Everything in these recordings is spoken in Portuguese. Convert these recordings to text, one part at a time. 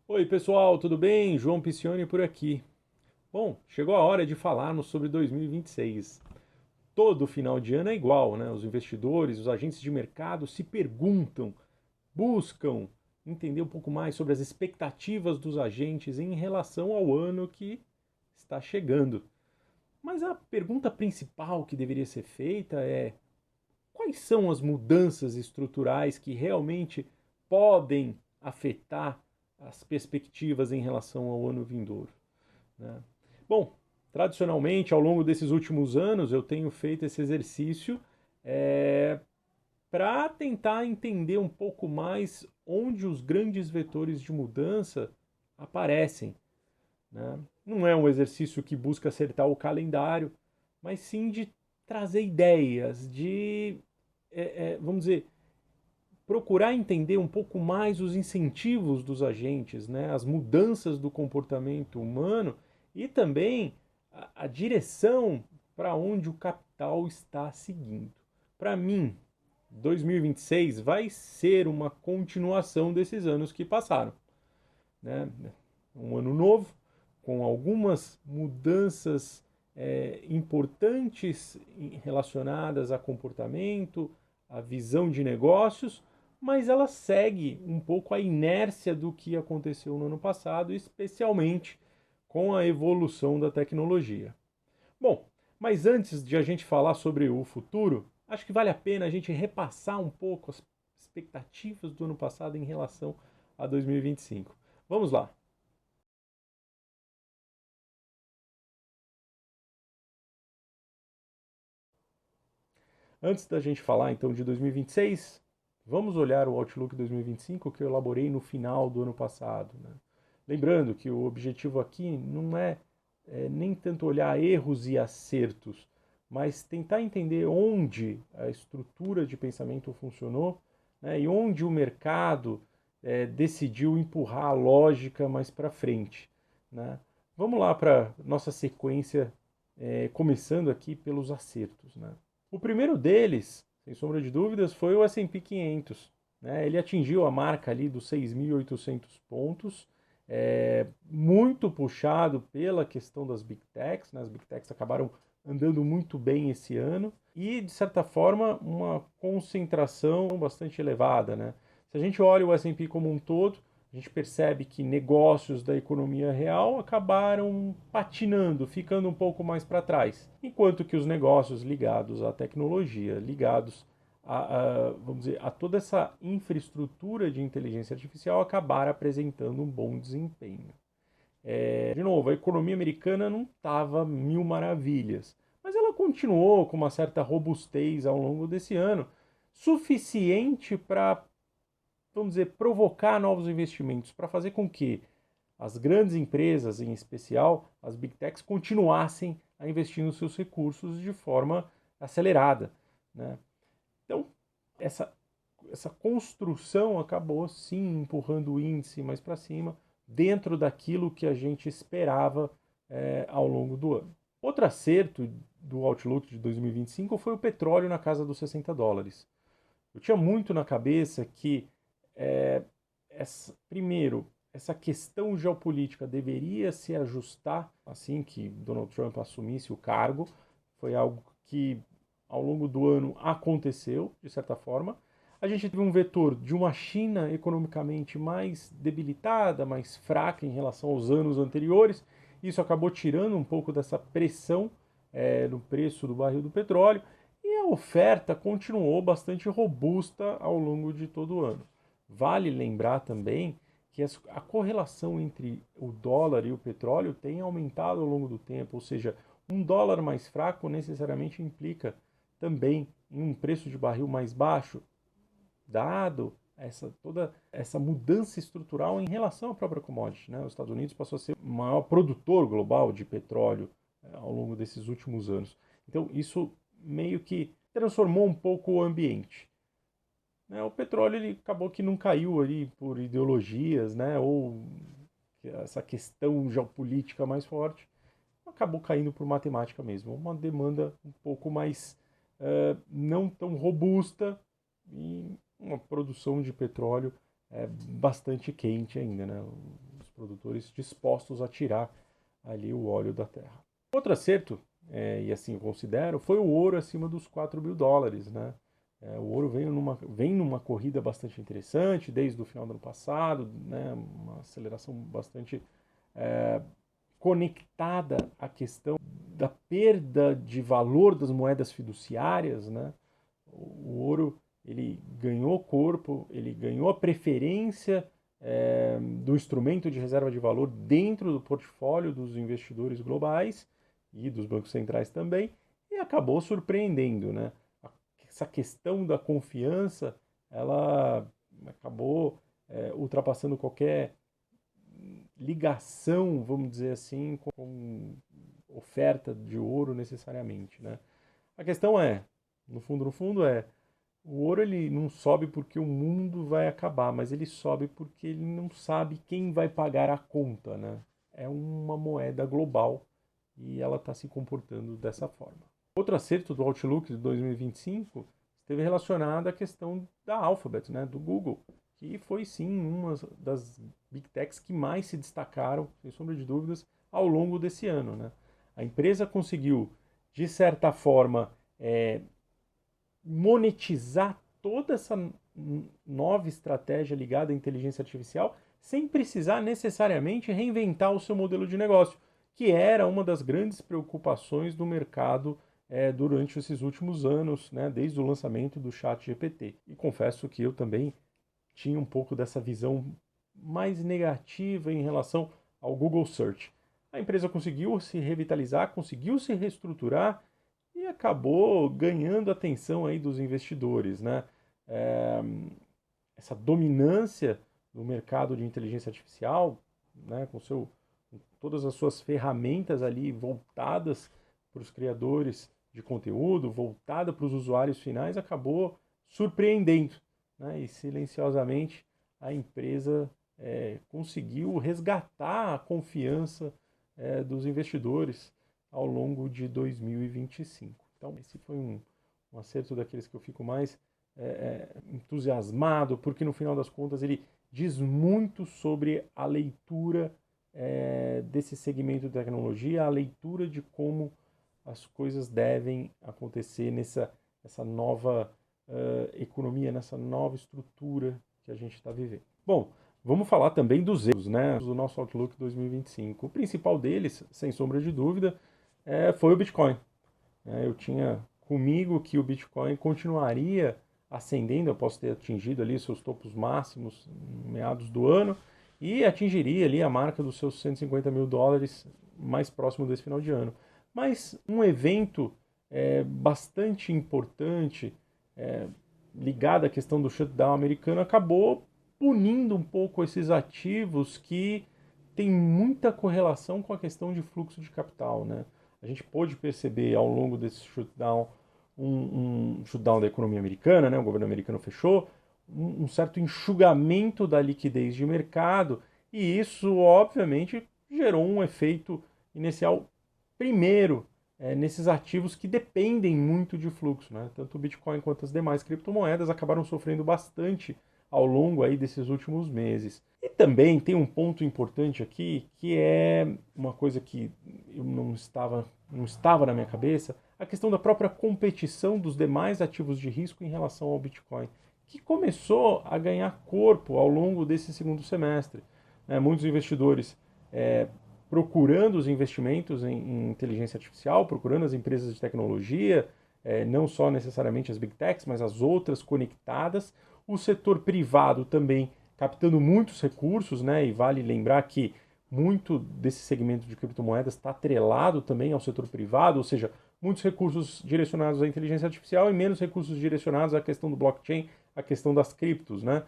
Oi, pessoal, tudo bem? João Piscioni por aqui. Bom, chegou a hora de falarmos sobre 2026. Todo final de ano é igual, né? Os investidores, os agentes de mercado se perguntam, buscam entender um pouco mais sobre as expectativas dos agentes em relação ao ano que está chegando. Mas a pergunta principal que deveria ser feita é: quais são as mudanças estruturais que realmente podem afetar as perspectivas em relação ao ano vindouro? Né? Bom, tradicionalmente, ao longo desses últimos anos, eu tenho feito esse exercício para tentar entender um pouco mais onde os grandes vetores de mudança aparecem. Né? Não é um exercício que busca acertar o calendário, mas sim de trazer ideias, vamos dizer, procurar entender um pouco mais os incentivos dos agentes, né? As mudanças do comportamento humano e também a direção para onde o capital está seguindo. Para mim, 2026 vai ser uma continuação desses anos que passaram. Né? Um ano novo, com algumas mudanças importantes relacionadas a comportamento, a visão de negócios, mas ela segue um pouco a inércia do que aconteceu no ano passado, especialmente com a evolução da tecnologia. Bom, mas antes de a gente falar sobre o futuro, acho que vale a pena a gente repassar um pouco as expectativas do ano passado em relação a 2025. Vamos lá. Antes da gente falar então de 2026, vamos olhar o Outlook 2025 que eu elaborei no final do ano passado. Né? Lembrando que o objetivo aqui não é nem tanto olhar erros e acertos, mas tentar entender onde a estrutura de pensamento funcionou, né, e onde o mercado decidiu empurrar a lógica mais para frente. Né? Vamos lá para nossa sequência, começando aqui pelos acertos. Né? O primeiro deles, sem sombra de dúvidas, foi o S&P 500. Né? Ele atingiu a marca ali dos 6.800 pontos, muito puxado pela questão das Big Techs. Né? As Big Techs acabaram andando muito bem esse ano e, de certa forma, uma concentração bastante elevada. Né? Se a gente olha o S&P como um todo, a gente percebe que negócios da economia real acabaram patinando, ficando um pouco mais para trás, enquanto que os negócios ligados à tecnologia, ligados vamos dizer, a toda essa infraestrutura de inteligência artificial acabaram apresentando um bom desempenho. De novo, a economia americana não estava mil maravilhas, mas ela continuou com uma certa robustez ao longo desse ano, suficiente para, vamos dizer, provocar novos investimentos, para fazer com que as grandes empresas, em especial as big techs, continuassem a investir nos seus recursos de forma acelerada. Né? Então, essa, essa construção acabou sim empurrando o índice mais para cima, dentro daquilo que a gente esperava ao longo do ano. Outro acerto do Outlook de 2025 foi o petróleo na casa dos $60. Eu tinha muito na cabeça que, primeiro, essa questão geopolítica deveria se ajustar assim que Donald Trump assumisse o cargo. Foi algo que, ao longo do ano, aconteceu, de certa forma. A gente teve um vetor de uma China economicamente mais debilitada, mais fraca em relação aos anos anteriores. Isso acabou tirando um pouco dessa pressão no preço do barril do petróleo. E a oferta continuou bastante robusta ao longo de todo o ano. Vale lembrar também que a correlação entre o dólar e o petróleo tem aumentado ao longo do tempo, ou seja, um dólar mais fraco necessariamente implica também em um preço de barril mais baixo, dado toda essa mudança estrutural em relação à própria commodity. Né? Os Estados Unidos passou a ser o maior produtor global de petróleo ao longo desses últimos anos. Então, isso meio que transformou um pouco o ambiente. Né? O petróleo ele acabou que não caiu ali por ideologias, né? Ou essa questão geopolítica mais forte, acabou caindo por matemática mesmo. Uma demanda um pouco mais não tão robusta e uma produção de petróleo bastante quente ainda. Né? produtores dispostos a tirar ali o óleo da terra. Outro acerto, e assim eu considero, foi o ouro acima dos 4 mil dólares, né? O ouro vem numa corrida bastante interessante desde o final do ano passado, né? Uma aceleração bastante conectada à questão da perda de valor das moedas fiduciárias, né? O ouro ele ganhou corpo, ele ganhou a preferência do instrumento de reserva de valor dentro do portfólio dos investidores globais e dos bancos centrais também, e acabou surpreendendo, né? Essa questão da confiança, ela acabou ultrapassando qualquer ligação, vamos dizer assim, com oferta de ouro necessariamente, né? A questão no fundo, o ouro ele não sobe porque o mundo vai acabar, mas ele sobe porque ele não sabe quem vai pagar a conta, né? É uma moeda global e ela está se comportando dessa forma. Outro acerto do Outlook de 2025 esteve relacionado à questão da Alphabet, né, do Google, que foi sim uma das Big Techs que mais se destacaram, sem sombra de dúvidas, ao longo desse ano, né? A empresa conseguiu, de certa forma, monetizar toda essa nova estratégia ligada à inteligência artificial sem precisar necessariamente reinventar o seu modelo de negócio, que era uma das grandes preocupações do mercado durante esses últimos anos, né, desde o lançamento do ChatGPT. E confesso que eu também tinha um pouco dessa visão mais negativa em relação ao Google Search. A empresa conseguiu se revitalizar, conseguiu se reestruturar e acabou ganhando a atenção aí dos investidores, né? Essa dominância do mercado de inteligência artificial, né, com todas as suas ferramentas ali voltadas para os criadores de conteúdo, voltada para os usuários finais, acabou surpreendendo, né? E silenciosamente a empresa conseguiu resgatar a confiança dos investidores ao longo de 2025. Então, esse foi um acerto daqueles que eu fico mais entusiasmado, porque no final das contas ele diz muito sobre a leitura desse segmento de tecnologia, a leitura de como as coisas devem acontecer nessa nova economia, nessa nova estrutura que a gente está vivendo. Bom, vamos falar também dos erros, né, do nosso Outlook 2025. O principal deles, sem sombra de dúvida, foi o Bitcoin. Eu tinha comigo que o Bitcoin continuaria ascendendo, eu posso ter atingido ali seus topos máximos em meados do ano e atingiria ali a marca dos seus 150 mil dólares mais próximo desse final de ano. Mas um evento bastante importante ligado à questão do shutdown americano acabou punindo um pouco esses ativos que têm muita correlação com a questão de fluxo de capital, né? A gente pôde perceber ao longo desse shutdown, um shutdown da economia americana, né? O governo americano fechou, um certo enxugamento da liquidez de mercado, e isso, obviamente, gerou um efeito inicial, primeiro, nesses ativos que dependem muito de fluxo, né? Tanto o Bitcoin quanto as demais criptomoedas acabaram sofrendo bastante ao longo aí desses últimos meses. E também tem um ponto importante aqui, que é uma coisa que eu não estava na minha cabeça, a questão da própria competição dos demais ativos de risco em relação ao Bitcoin, que começou a ganhar corpo ao longo desse segundo semestre. Muitos investidores procurando os investimentos em inteligência artificial, procurando as empresas de tecnologia, não só necessariamente as Big Techs, mas as outras conectadas. O setor privado também captando muitos recursos, né? E vale lembrar que muito desse segmento de criptomoedas está atrelado também ao setor privado, ou seja, muitos recursos direcionados à inteligência artificial e menos recursos direcionados à questão do blockchain, à questão das criptos, né?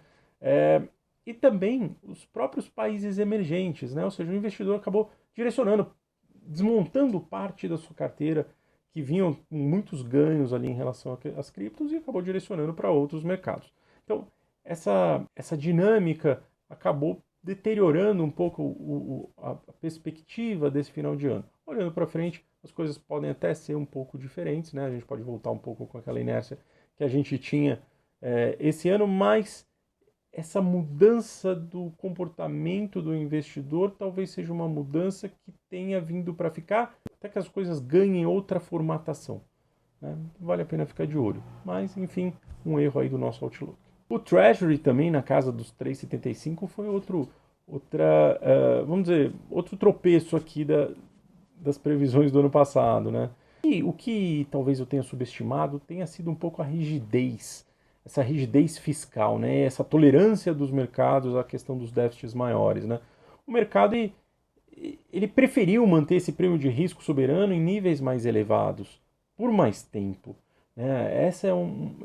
E também os próprios países emergentes, né? Ou seja, o investidor acabou direcionando, desmontando parte da sua carteira que vinham com muitos ganhos ali em relação às criptos e acabou direcionando para outros mercados. Então, essa dinâmica acabou deteriorando um pouco a perspectiva desse final de ano. Olhando para frente, as coisas podem até ser um pouco diferentes, né? A gente pode voltar um pouco com aquela inércia que a gente tinha esse ano, mas essa mudança do comportamento do investidor talvez seja uma mudança que tenha vindo para ficar, até que as coisas ganhem outra formatação, né? Vale a pena ficar de olho. Mas, enfim, um erro aí do nosso Outlook. O Treasury também na casa dos 3,75 foi vamos dizer, outro tropeço aqui das previsões do ano passado, né? E o que talvez eu tenha subestimado tenha sido um pouco a rigidez, essa rigidez fiscal, né? Essa tolerância dos mercados à questão dos déficits maiores, né? O mercado ele preferiu manter esse prêmio de risco soberano em níveis mais elevados por mais tempo, né?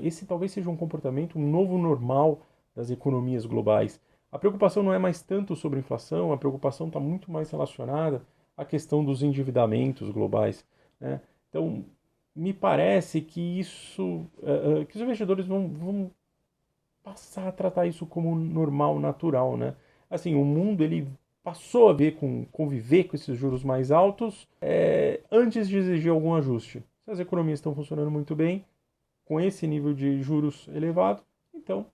Esse talvez seja um comportamento, um novo normal das economias globais. A preocupação não é mais tanto sobre inflação, a preocupação está muito mais relacionada à questão dos endividamentos globais, né? Então, me parece que que os investidores vão passar a tratar isso como normal, natural, né? Assim, o mundo ele passou a conviver com esses juros mais altos antes de exigir algum ajuste. Se as economias estão funcionando muito bem, com esse nível de juros elevado, então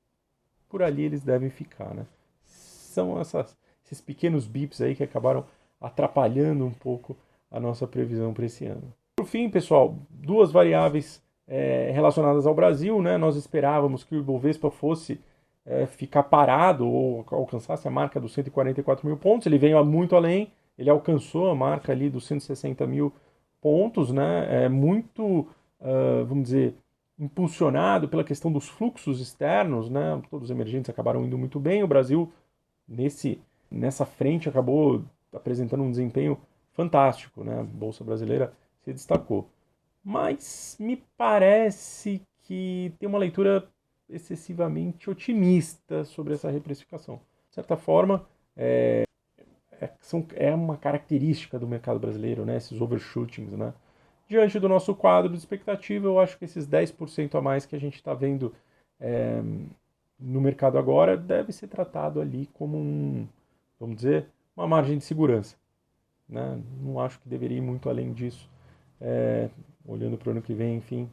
por ali eles devem ficar, né? São esses pequenos bips aí que acabaram atrapalhando um pouco a nossa previsão para esse ano. Por fim, pessoal, duas variáveis relacionadas ao Brasil, né? Nós esperávamos que o Ibovespa fosse ficar parado ou alcançasse a marca dos 144 mil pontos. Ele veio muito além, ele alcançou a marca ali dos 160 mil pontos, né? Muito, vamos dizer, impulsionado pela questão dos fluxos externos, né? Todos os emergentes acabaram indo muito bem. O Brasil, nessa frente, acabou apresentando um desempenho fantástico, né? A Bolsa Brasileira se destacou. Mas me parece que tem uma leitura excessivamente otimista sobre essa reprecificação. De certa forma, é uma característica do mercado brasileiro, né? Esses overshootings, né? Diante do nosso quadro de expectativa, eu acho que esses 10% a mais que a gente está vendo no mercado agora deve ser tratado ali como vamos dizer, uma margem de segurança, né? Não acho que deveria ir muito além disso. Olhando para o ano que vem, enfim,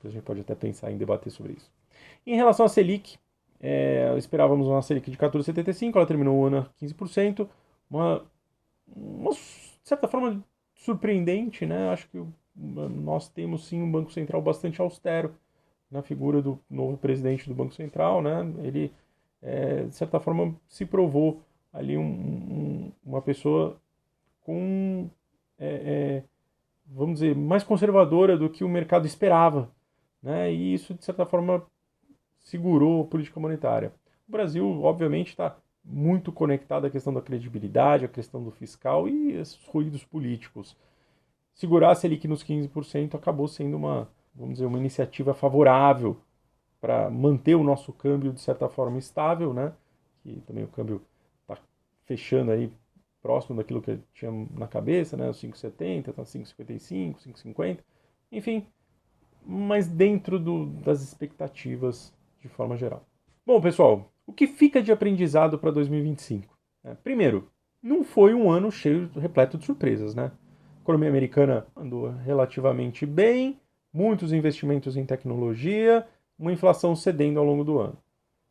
a gente pode até pensar em debater sobre isso. Em relação à Selic, esperávamos uma Selic de 14,75, ela terminou o ano a 15%, de certa forma surpreendente, né? Acho que nós temos sim um Banco Central bastante austero na figura do novo presidente do Banco Central, né? Ele, de certa forma, se provou ali uma pessoa com vamos dizer, mais conservadora do que o mercado esperava, né? E isso, de certa forma, segurou a política monetária. O Brasil, obviamente, está muito conectado à questão da credibilidade, à questão do fiscal e esses ruídos políticos. Segurar a Selic nos 15% acabou sendo vamos dizer, uma iniciativa favorável para manter o nosso câmbio, de certa forma, estável, né? Que também o câmbio está fechando aí próximo daquilo que eu tinha na cabeça, né? Os 5,70, tá 5,55, 5,50, enfim, mas dentro das expectativas de forma geral. Bom, pessoal, o que fica de aprendizado para 2025? Primeiro, não foi um ano repleto de surpresas, né? A economia americana andou relativamente bem, muitos investimentos em tecnologia, uma inflação cedendo ao longo do ano.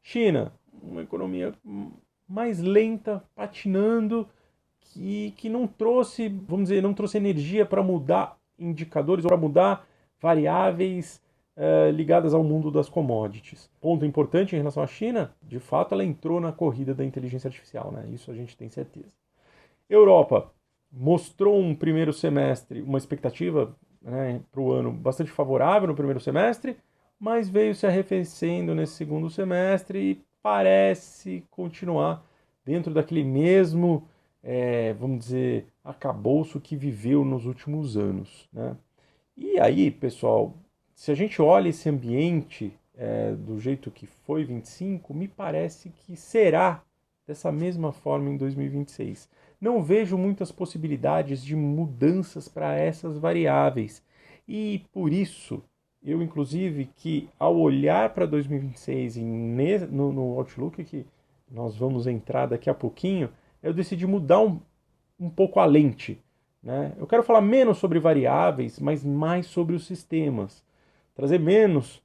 China, uma economia mais lenta, patinando, que não trouxe, vamos dizer, não trouxe energia para mudar indicadores ou para mudar variáveis ligadas ao mundo das commodities. Ponto importante em relação à China, de fato ela entrou na corrida da inteligência artificial, né? Isso a gente tem certeza. Europa mostrou um primeiro semestre, uma expectativa, né, para o ano bastante favorável no primeiro semestre, mas veio se arrefecendo nesse segundo semestre e parece continuar dentro daquele mesmo, vamos dizer, arcabouço que viveu nos últimos anos, né? E aí, pessoal, se a gente olha esse ambiente do jeito que foi 25, me parece que será dessa mesma forma em 2026. Não vejo muitas possibilidades de mudanças para essas variáveis. E por isso, eu inclusive que ao olhar para 2026 no Outlook que nós vamos entrar daqui a pouquinho, eu decidi mudar um pouco a lente, né? Eu quero falar menos sobre variáveis, mas mais sobre os sistemas. Trazer menos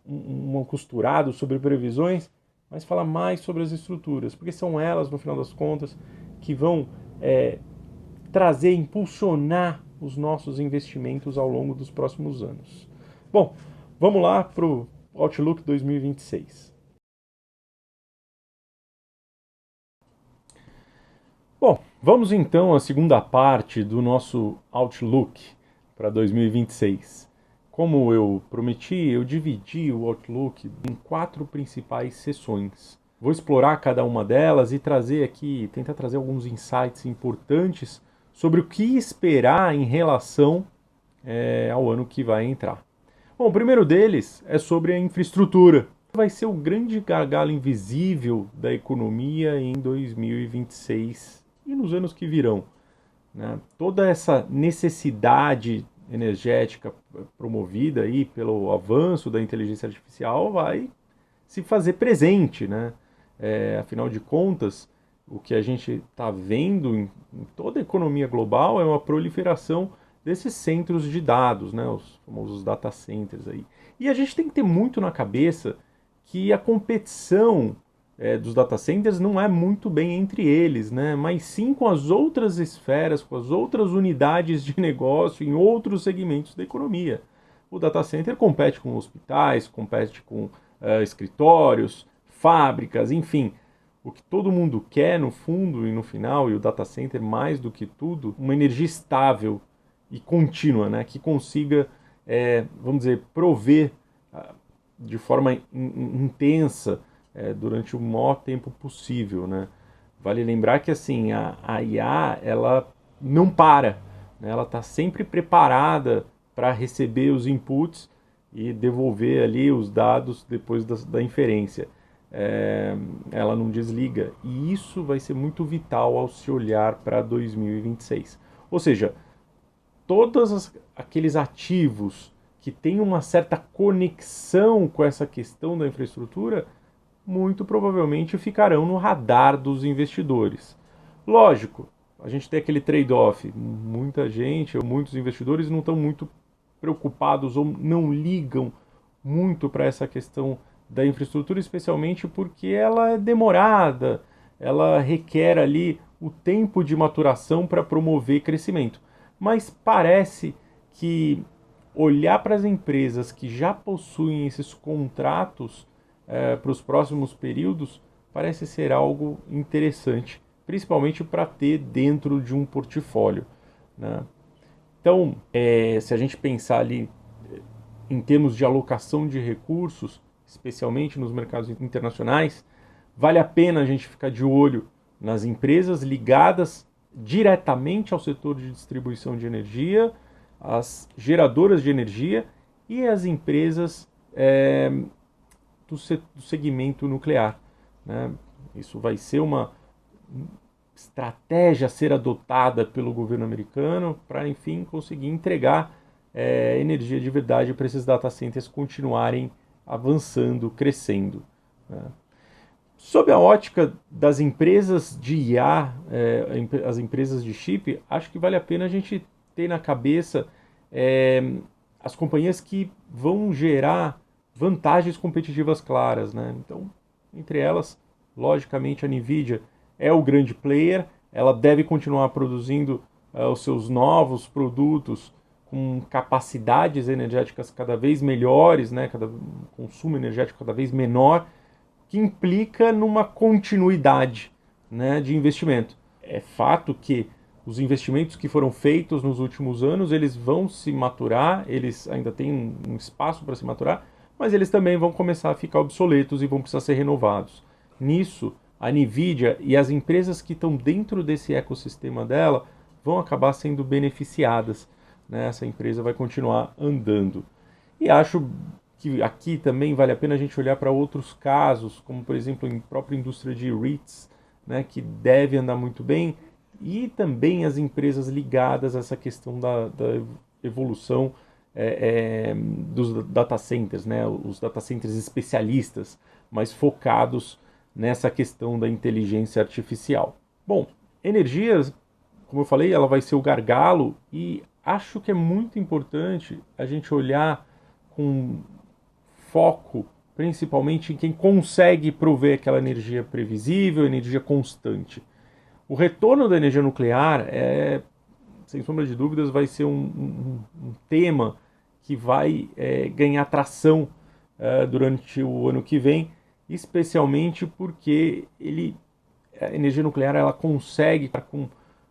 um costurado sobre previsões mas falar mais sobre as estruturas, porque são elas, no final das contas, que vão trazer, impulsionar os nossos investimentos ao longo dos próximos anos. Bom, vamos lá para o Outlook 2026. Bom, vamos então à segunda parte do nosso Outlook para 2026. Como eu prometi, eu dividi o Outlook em 4 principais sessões. Vou explorar cada uma delas e trazer aqui, tentar trazer alguns insights importantes sobre o que esperar em relação ao ano que vai entrar. Bom, o primeiro deles é sobre a infraestrutura. Vai ser o grande gargalo invisível da economia em 2026 e nos anos que virão. Né? Toda essa necessidade energética promovida aí pelo avanço da inteligência artificial vai se fazer presente, né? Afinal de contas, o que a gente está vendo em toda a economia global é uma proliferação desses centros de dados, né? Os famosos data centers aí. E a gente tem que ter muito na cabeça que a competição dos data centers não é muito bem entre eles, né? Mas sim com as outras esferas, com as outras unidades de negócio em outros segmentos da economia. O data center compete com hospitais, compete com escritórios, fábricas, enfim. O que todo mundo quer no fundo e no final, e o data center mais do que tudo, uma energia estável e contínua, né? Que consiga, vamos dizer, prover de forma intensa durante o maior tempo possível, né? Vale lembrar que assim a IA ela não para, né? Ela está sempre preparada para receber os inputs e devolver ali os dados depois da inferência. Ela não desliga e isso vai ser muito vital ao se olhar para 2026. Ou seja, todos aqueles ativos que têm uma certa conexão com essa questão da infraestrutura muito provavelmente ficarão no radar dos investidores. Lógico, a gente tem aquele trade-off. Muita gente, ou muitos investidores não estão muito preocupados ou não ligam muito para essa questão da infraestrutura, especialmente porque ela é demorada, ela requer ali o tempo de maturação para promover crescimento. Mas parece que olhar para as empresas que já possuem esses contratos para os próximos períodos parece ser algo interessante, principalmente para ter dentro de um portfólio, né? Então, se a gente pensar ali em termos de alocação de recursos, especialmente nos mercados internacionais, vale a pena a gente ficar de olho nas empresas ligadas diretamente ao setor de distribuição de energia, as geradoras de energia e as empresas do segmento nuclear, né? Isso vai ser uma estratégia a ser adotada pelo governo americano para, enfim, conseguir entregar energia de verdade para esses data centers continuarem avançando, crescendo, né? Sob a ótica das empresas de IA, as empresas de chip, acho que vale a pena a gente ter na cabeça as companhias que vão gerar vantagens competitivas claras, né? Então, entre elas, logicamente, a NVIDIA é o grande player, ela deve continuar produzindo os seus novos produtos com capacidades energéticas cada vez melhores, né? Consumo energético cada vez menor, que implica numa continuidade, né, de investimento. É fato que os investimentos que foram feitos nos últimos anos, eles vão se maturar, eles ainda têm um espaço para se maturar, mas eles também vão começar a ficar obsoletos e vão precisar ser renovados. Nisso, a NVIDIA e as empresas que estão dentro desse ecossistema dela vão acabar sendo beneficiadas, né? Essa empresa vai continuar andando. E acho que aqui também vale a pena a gente olhar para outros casos, como por exemplo em própria indústria de REITs, né, que deve andar muito bem, e também as empresas ligadas a essa questão da evolução dos data centers, né, os data centers especialistas, mais focados nessa questão da inteligência artificial. Bom, energia, como eu falei, ela vai ser o gargalo e acho que é muito importante a gente olhar com foco principalmente em quem consegue prover aquela energia previsível, energia constante. O retorno da energia nuclear sem sombra de dúvidas, vai ser um tema que vai ganhar tração durante o ano que vem, especialmente porque a energia nuclear ela consegue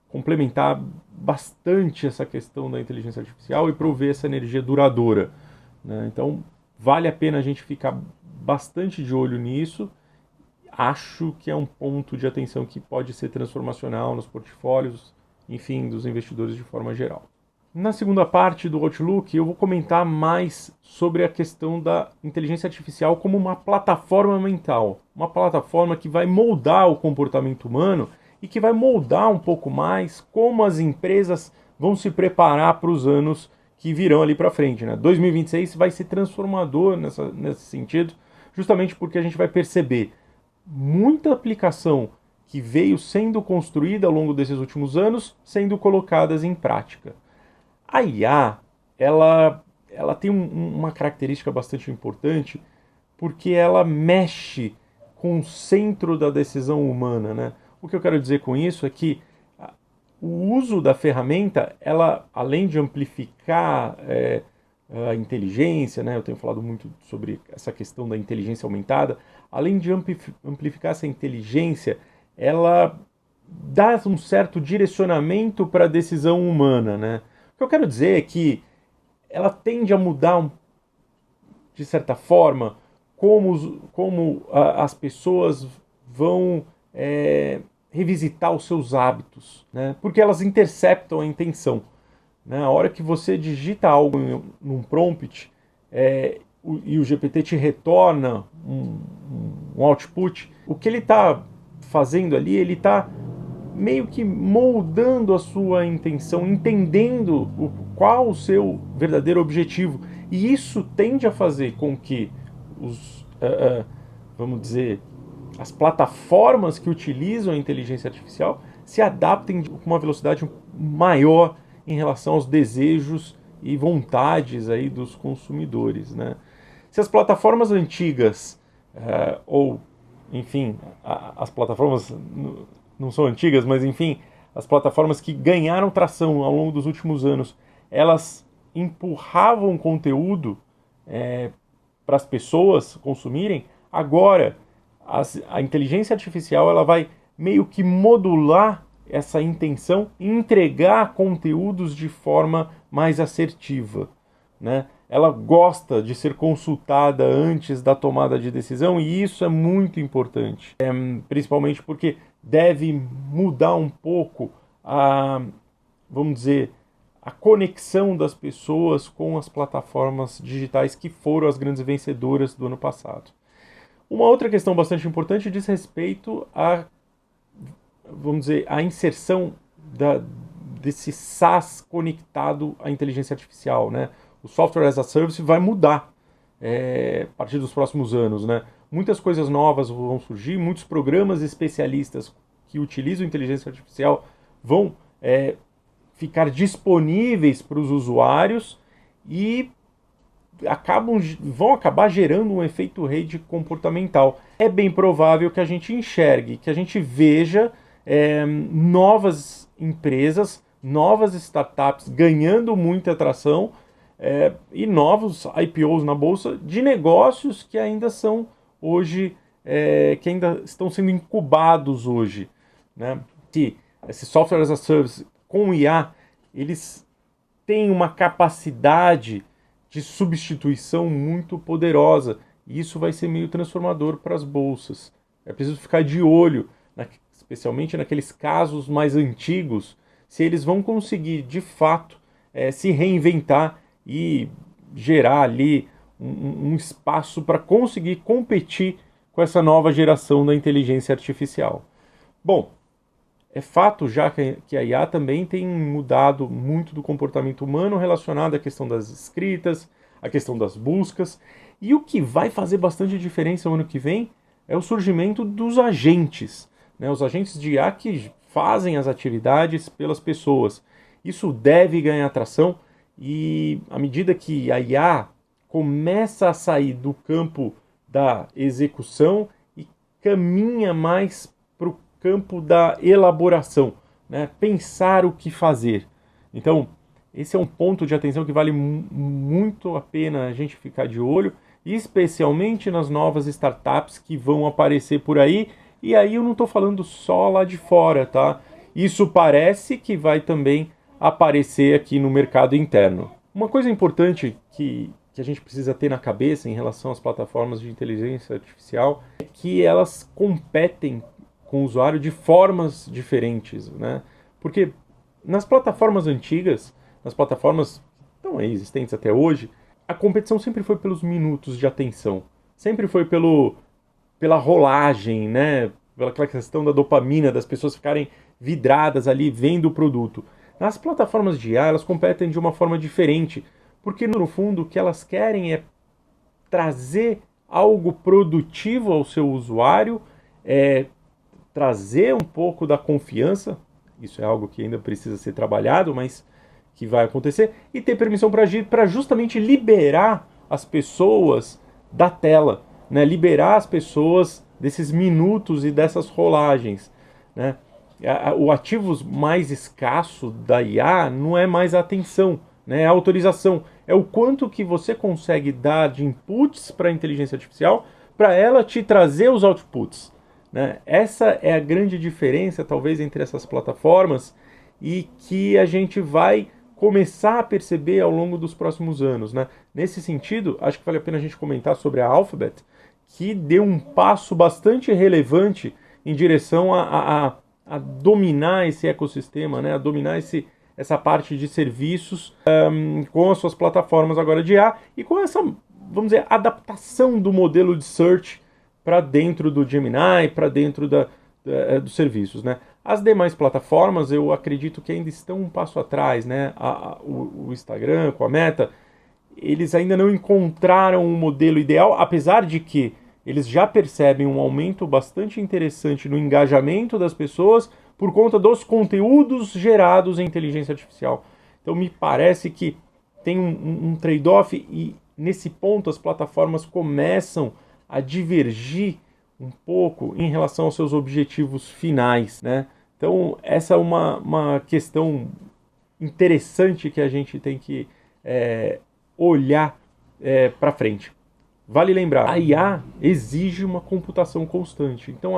complementar bastante essa questão da inteligência artificial e prover essa energia duradoura, né? Então, vale a pena a gente ficar bastante de olho nisso. Acho que é um ponto de atenção que pode ser transformacional nos portfólios, enfim, dos investidores de forma geral. Na segunda parte do Outlook, eu vou comentar mais sobre a questão da inteligência artificial como uma plataforma mental, uma plataforma que vai moldar o comportamento humano e que vai moldar um pouco mais como as empresas vão se preparar para os anos que virão ali para frente, né? 2026 vai ser transformador nesse sentido, justamente porque a gente vai perceber muita aplicação que veio sendo construída ao longo desses últimos anos, sendo colocadas em prática. A IA, ela tem uma característica bastante importante, porque ela mexe com o centro da decisão humana, né? O que eu quero dizer com isso é que o uso da ferramenta, ela, além de amplificar a inteligência, né? Eu tenho falado muito sobre essa questão da inteligência aumentada, além de amplificar essa inteligência, ela dá um certo direcionamento para a decisão humana, né? O que eu quero dizer é que ela tende a mudar, de certa forma, como as pessoas vão revisitar os seus hábitos, né? Porque elas interceptam a intenção. Né? A hora que você digita algo num prompt e o GPT te retorna um output, o que ele está fazendo ali, ele está meio que moldando a sua intenção, entendendo qual o seu verdadeiro objetivo. E isso tende a fazer com que vamos dizer, as plataformas que utilizam a inteligência artificial se adaptem com uma velocidade maior em relação aos desejos e vontades aí dos consumidores, né? Se as plataformas antigas, ou, enfim, as plataformas não são antigas, mas, enfim, as plataformas que ganharam tração ao longo dos últimos anos, elas empurravam conteúdo para as pessoas consumirem, agora a inteligência artificial ela vai meio que modular essa intenção e entregar conteúdos de forma mais assertiva, né? Ela gosta de ser consultada antes da tomada de decisão e isso é muito importante, principalmente porque deve mudar um pouco vamos dizer, a conexão das pessoas com as plataformas digitais que foram as grandes vencedoras do ano passado. Uma outra questão bastante importante diz respeito vamos dizer, a inserção desse SaaS conectado à inteligência artificial, né? O Software as a Service vai mudar a partir dos próximos anos, né? Muitas coisas novas vão surgir, muitos programas especialistas que utilizam inteligência artificial vão ficar disponíveis para os usuários e vão acabar gerando um efeito rede comportamental. É bem provável que a gente enxergue, que a gente veja novas empresas, novas startups ganhando muita atração e novos IPOs na bolsa de negócios que ainda são hoje, que ainda estão sendo incubados hoje, né? Esse software as a service com o IA, eles têm uma capacidade de substituição muito poderosa e isso vai ser meio transformador para as bolsas. É preciso ficar de olho, especialmente naqueles casos mais antigos, se eles vão conseguir de fato se reinventar e gerar ali um espaço para conseguir competir com essa nova geração da inteligência artificial. Bom, é fato já que a IA também tem mudado muito do comportamento humano relacionado à questão das escritas, à questão das buscas, e o que vai fazer bastante diferença no ano que vem é o surgimento dos agentes, né? Os agentes de IA que fazem as atividades pelas pessoas. Isso deve ganhar atração e à medida que a IA começa a sair do campo da execução e caminha mais para o campo da elaboração, né? Pensar o que fazer. Então, esse é um ponto de atenção que vale muito a pena a gente ficar de olho, especialmente nas novas startups que vão aparecer por aí. E aí eu não estou falando só lá de fora, tá? Isso parece que vai também aparecer aqui no mercado interno. Uma coisa importante que a gente precisa ter na cabeça em relação às plataformas de inteligência artificial é que elas competem com o usuário de formas diferentes, né? Porque nas plataformas antigas, nas plataformas que estão aí existentes até hoje, a competição sempre foi pelos minutos de atenção, sempre foi pela rolagem, né? Pela questão da dopamina, das pessoas ficarem vidradas ali vendo o produto. Nas plataformas de IA, elas competem de uma forma diferente, porque no fundo o que elas querem é trazer algo produtivo ao seu usuário, trazer um pouco da confiança, isso é algo que ainda precisa ser trabalhado, mas que vai acontecer, e ter permissão para agir, para justamente liberar as pessoas da tela, né? Liberar as pessoas desses minutos e dessas rolagens, né? O ativo mais escasso da IA não é mais a atenção, né? É a autorização, é o quanto que você consegue dar de inputs para a inteligência artificial para ela te trazer os outputs, né? Essa é a grande diferença, talvez, entre essas plataformas e que a gente vai começar a perceber ao longo dos próximos anos, né? Nesse sentido, acho que vale a pena a gente comentar sobre a Alphabet, que deu um passo bastante relevante em direção a dominar esse ecossistema, né? A dominar essa parte de serviços com as suas plataformas agora de IA e com essa, vamos dizer, adaptação do modelo de search para dentro do Gemini, para dentro dos serviços, né? As demais plataformas, eu acredito que ainda estão um passo atrás, né? O Instagram, com a Meta, eles ainda não encontraram um modelo ideal, apesar de que eles já percebem um aumento bastante interessante no engajamento das pessoas por conta dos conteúdos gerados em inteligência artificial. Então me parece que tem um trade-off e nesse ponto as plataformas começam a divergir um pouco em relação aos seus objetivos finais, né? Então essa é uma questão interessante que a gente tem que olhar para frente. Vale lembrar, a IA exige uma computação constante, então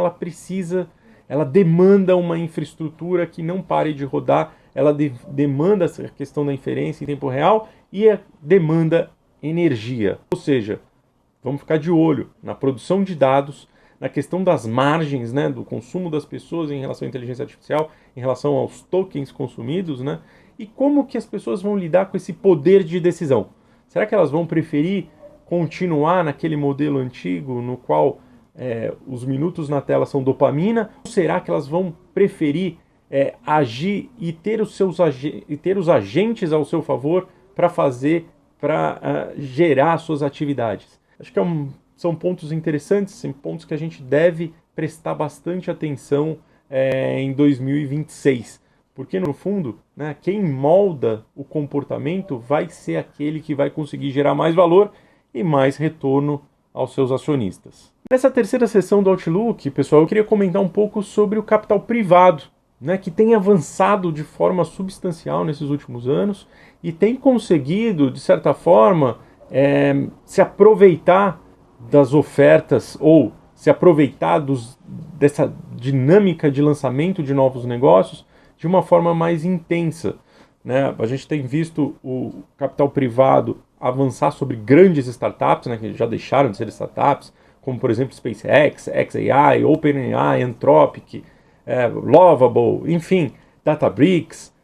ela demanda uma infraestrutura que não pare de rodar, ela demanda essa questão da inferência em tempo real e demanda energia. Ou seja, vamos ficar de olho na produção de dados, na questão das margens, né, do consumo das pessoas em relação à inteligência artificial, em relação aos tokens consumidos, né, e como que as pessoas vão lidar com esse poder de decisão. Será que elas vão preferir continuar naquele modelo antigo no qual os minutos na tela são dopamina? Ou será que elas vão preferir agir e ter os agentes ao seu favor para gerar suas atividades? Acho que são pontos interessantes, são pontos que a gente deve prestar bastante atenção em 2026. Porque, no fundo, né, quem molda o comportamento vai ser aquele que vai conseguir gerar mais valor e mais retorno aos seus acionistas. Nessa terceira sessão do Outlook, pessoal, eu queria comentar um pouco sobre o capital privado, né, que tem avançado de forma substancial nesses últimos anos e tem conseguido, de certa forma, se aproveitar das ofertas ou se aproveitar dessa dinâmica de lançamento de novos negócios de uma forma mais intensa, né? A gente tem visto o capital privado avançar sobre grandes startups, né, que já deixaram de ser startups, como por exemplo SpaceX, xAI, OpenAI, Anthropic, Lovable, enfim, Databricks,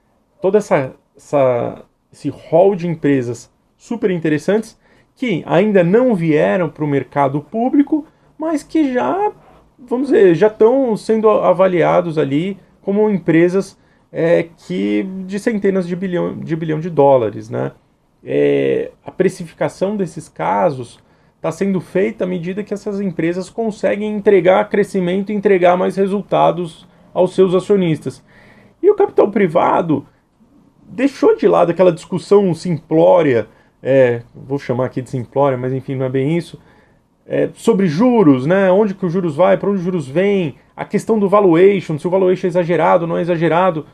todo esse hall de empresas super interessantes que ainda não vieram para o mercado público, mas que já, vamos dizer, já estão sendo avaliados ali como empresas de centenas de bilhão de dólares, né? A precificação desses casos está sendo feita à medida que essas empresas conseguem entregar crescimento e entregar mais resultados aos seus acionistas. E o capital privado deixou de lado aquela discussão simplória, vou chamar aqui de simplória, mas enfim, não é bem isso, sobre juros, né? Onde que os juros vai, para onde os juros vêm, a questão do valuation, se o valuation é exagerado, não é exagerado,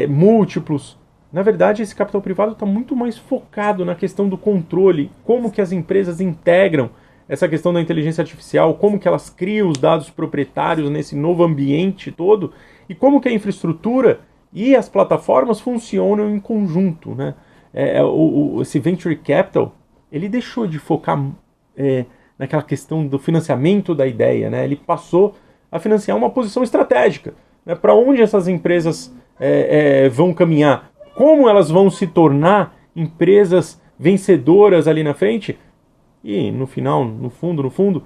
múltiplos. Na verdade, esse capital privado está muito mais focado na questão do controle, como que as empresas integram essa questão da inteligência artificial, como que elas criam os dados proprietários nesse novo ambiente todo, e como que a infraestrutura e as plataformas funcionam em conjunto, né? Esse venture capital, ele deixou de focar naquela questão do financiamento da ideia, né? Ele passou a financiar uma posição estratégica, né? Para onde essas empresas vão caminhar, como elas vão se tornar empresas vencedoras ali na frente. E no final, no fundo,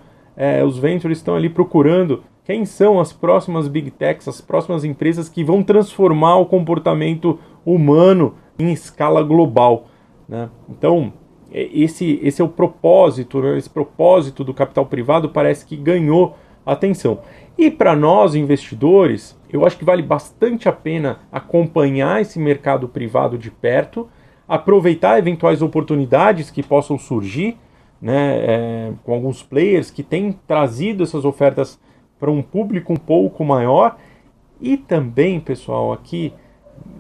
os ventures estão ali procurando quem são as próximas big techs, as próximas empresas que vão transformar o comportamento humano em escala global, né? Então, esse é o propósito, né? Esse propósito do capital privado parece que ganhou atenção. E para nós, investidores, eu acho que vale bastante a pena acompanhar esse mercado privado de perto, aproveitar eventuais oportunidades que possam surgir, né, com alguns players que têm trazido essas ofertas para um público um pouco maior. E também, pessoal, aqui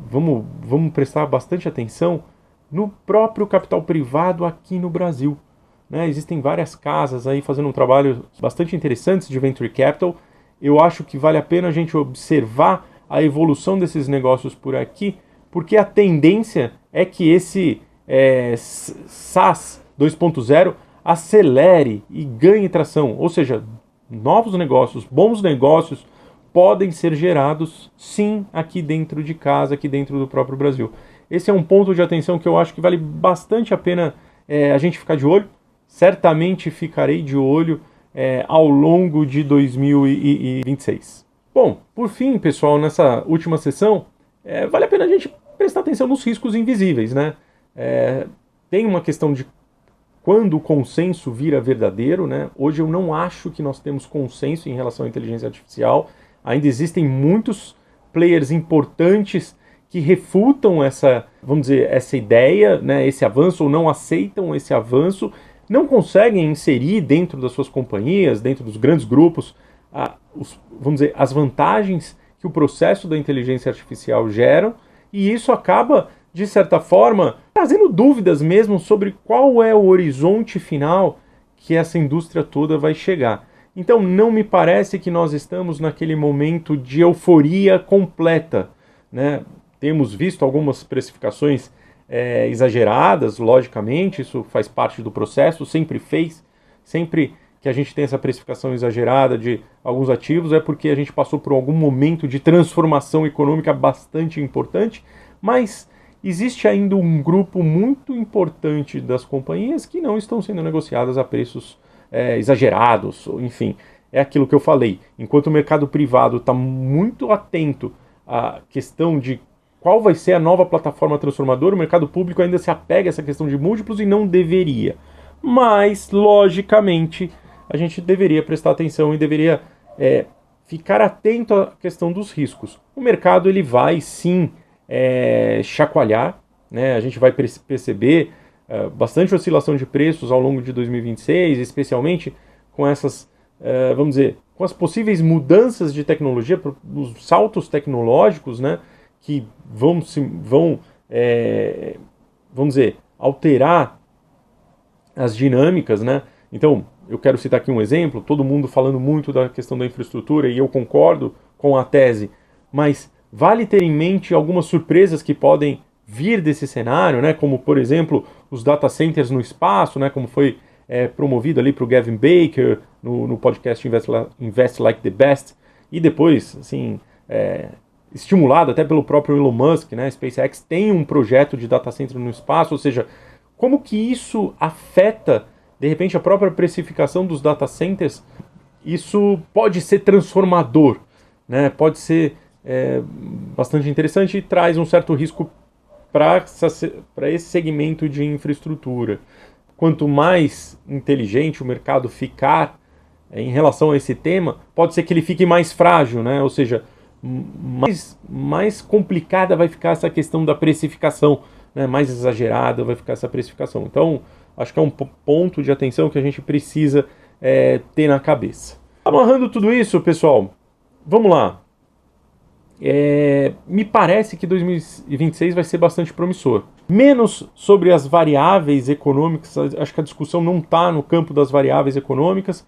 vamos prestar bastante atenção no próprio capital privado aqui no Brasil, né? Existem várias casas aí fazendo um trabalho bastante interessante de venture capital. Eu acho que vale a pena a gente observar a evolução desses negócios por aqui, porque a tendência é que esse SaaS 2.0 acelere e ganhe tração, ou seja, novos negócios, bons negócios podem ser gerados sim aqui dentro de casa, aqui dentro do próprio Brasil. Esse é um ponto de atenção que eu acho que vale bastante a pena a gente ficar de olho. Certamente ficarei de olho ao longo de 2026. Bom, por fim, pessoal, nessa última sessão, vale a pena a gente prestar atenção nos riscos invisíveis, né? Tem uma questão de quando o consenso vira verdadeiro, né? Hoje eu não acho que nós temos consenso em relação à inteligência artificial. Ainda existem muitos players importantes que refutam essa, vamos dizer, essa ideia, né? Esse avanço, ou não aceitam esse avanço, não conseguem inserir dentro das suas companhias, dentro dos grandes grupos, vamos dizer, as vantagens que o processo da inteligência artificial gera, e isso acaba, de certa forma, trazendo dúvidas mesmo sobre qual é o horizonte final que essa indústria toda vai chegar. Então não me parece que nós estamos naquele momento de euforia completa, né? Temos visto algumas precificações exageradas, logicamente, isso faz parte do processo, sempre fez, sempre que a gente tem essa precificação exagerada de alguns ativos é porque a gente passou por algum momento de transformação econômica bastante importante, mas existe ainda um grupo muito importante das companhias que não estão sendo negociadas a preços exagerados, enfim, é aquilo que eu falei. Enquanto o mercado privado está muito atento à questão de qual vai ser a nova plataforma transformadora, o mercado público ainda se apega a essa questão de múltiplos e não deveria. Mas, logicamente, a gente deveria prestar atenção e deveria ficar atento à questão dos riscos. O mercado ele vai sim chacoalhar, né? A gente vai perceber bastante oscilação de preços ao longo de 2026, especialmente com essas, vamos dizer, com as possíveis mudanças de tecnologia, os saltos tecnológicos, né? Que vamos dizer, alterar as dinâmicas, né? Então, eu quero citar aqui um exemplo, todo mundo falando muito da questão da infraestrutura e eu concordo com a tese, mas vale ter em mente algumas surpresas que podem vir desse cenário, né? Como, por exemplo, os data centers no espaço, né? Como foi promovido ali para o Gavin Baker no podcast Invest Like the Best, e depois, assim, estimulado até pelo próprio Elon Musk, né? SpaceX tem um projeto de data center no espaço, ou seja, como que isso afeta, de repente, a própria precificação dos data centers? Isso pode ser transformador, né? Pode ser bastante interessante e traz um certo risco para esse segmento de infraestrutura. Quanto mais inteligente o mercado ficar em relação a esse tema, pode ser que ele fique mais frágil, né? Ou seja, mais complicada vai ficar essa questão da precificação, né? Mais exagerada vai ficar essa precificação. Então, acho que é um ponto de atenção que a gente precisa ter na cabeça. Amarrando tudo isso, pessoal, vamos lá. Me parece que 2026 vai ser bastante promissor. Menos sobre as variáveis econômicas, acho que a discussão não está no campo das variáveis econômicas.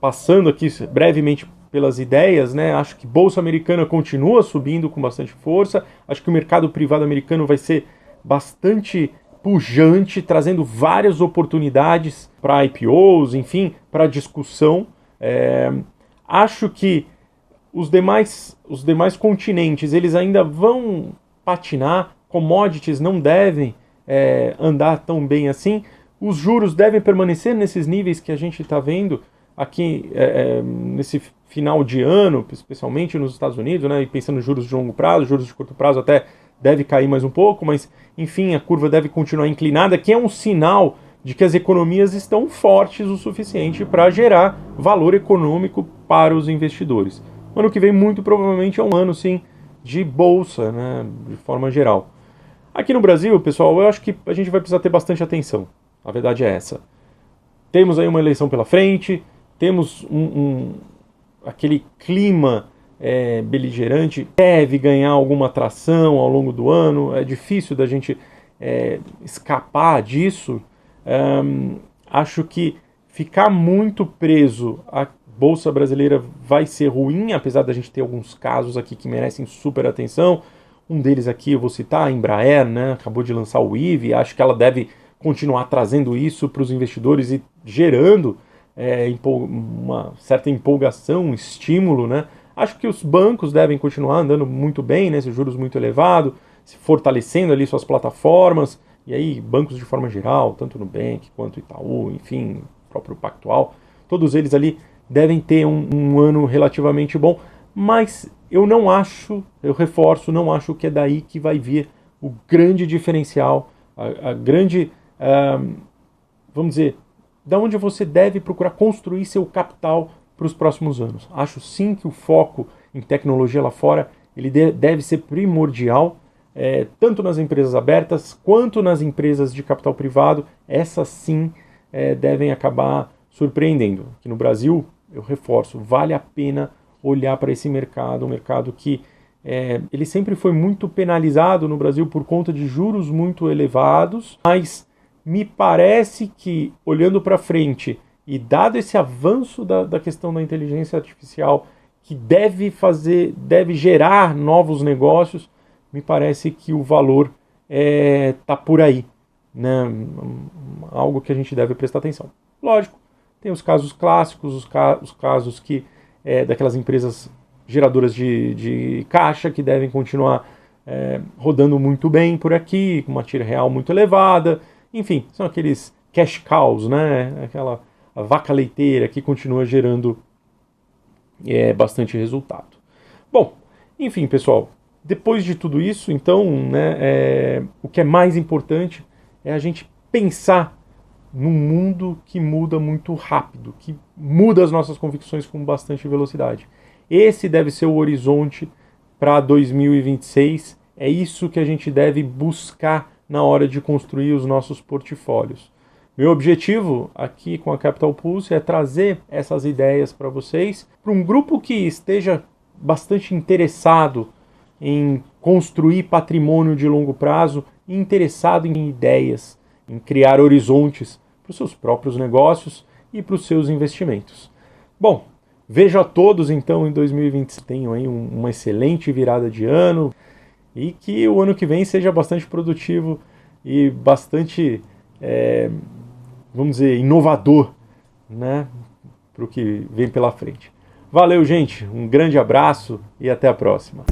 Passando aqui brevemente pelas ideias, né? Acho que a Bolsa Americana continua subindo com bastante força. Acho que o mercado privado americano vai ser bastante pujante, trazendo várias oportunidades para IPOs, enfim, para discussão. Acho que os demais continentes eles ainda vão patinar, commodities não devem andar tão bem assim, os juros devem permanecer nesses níveis que a gente está vendo aqui nesse final de ano, especialmente nos Estados Unidos, né, e pensando em juros de longo prazo, juros de curto prazo até deve cair mais um pouco, mas enfim, a curva deve continuar inclinada, que é um sinal de que as economias estão fortes o suficiente para gerar valor econômico para os investidores. O ano que vem, muito provavelmente, é um ano, sim, de bolsa, né, de forma geral. Aqui no Brasil, pessoal, eu acho que a gente vai precisar ter bastante atenção. A verdade é essa. Temos aí uma eleição pela frente, temos aquele clima beligerante, deve ganhar alguma atração ao longo do ano, é difícil da gente escapar disso. Acho que ficar muito preso à Bolsa Brasileira vai ser ruim, apesar da gente ter alguns casos aqui que merecem super atenção. Um deles aqui eu vou citar, a Embraer, né? Acabou de lançar o IV, acho que ela deve continuar trazendo isso para os investidores e gerando uma certa empolgação, um estímulo, né? Acho que os bancos devem continuar andando muito bem, né? Esses juros muito elevados, se fortalecendo ali suas plataformas, e aí bancos de forma geral, tanto Nubank quanto Itaú, enfim, o próprio Pactual, todos eles ali devem ter um ano relativamente bom, mas eu não acho, eu reforço, não acho que é daí que vai vir o grande diferencial, a grande, vamos dizer, da onde você deve procurar construir seu capital para os próximos anos. Acho sim que o foco em tecnologia lá fora ele deve ser primordial, tanto nas empresas abertas quanto nas empresas de capital privado. Essas sim devem acabar surpreendendo. Aqui no Brasil, eu reforço, vale a pena olhar para esse mercado, um mercado que ele sempre foi muito penalizado no Brasil por conta de juros muito elevados, mas me parece que, olhando para frente, e dado esse avanço da questão da inteligência artificial, que deve gerar novos negócios, me parece que o valor está por aí, né? Algo que a gente deve prestar atenção. Lógico, tem os casos clássicos, os casos que daquelas empresas geradoras de caixa que devem continuar rodando muito bem por aqui, com uma tira real muito elevada. Enfim, são aqueles cash cows, né? A vaca leiteira que continua gerando bastante resultado. Bom, enfim, pessoal, depois de tudo isso, então, né, o que é mais importante é a gente pensar num mundo que muda muito rápido, que muda as nossas convicções com bastante velocidade. Esse deve ser o horizonte para 2026, é isso que a gente deve buscar na hora de construir os nossos portfólios. Meu objetivo aqui com a Capital Pulse é trazer essas ideias para vocês, para um grupo que esteja bastante interessado em construir patrimônio de longo prazo, e interessado em ideias, em criar horizontes para os seus próprios negócios e para os seus investimentos. Bom, vejo a todos então em 2020. Tenham aí uma excelente virada de ano e que o ano que vem seja bastante produtivo e bastante, vamos dizer, inovador, né, para o que vem pela frente. Valeu, gente, um grande abraço e até a próxima.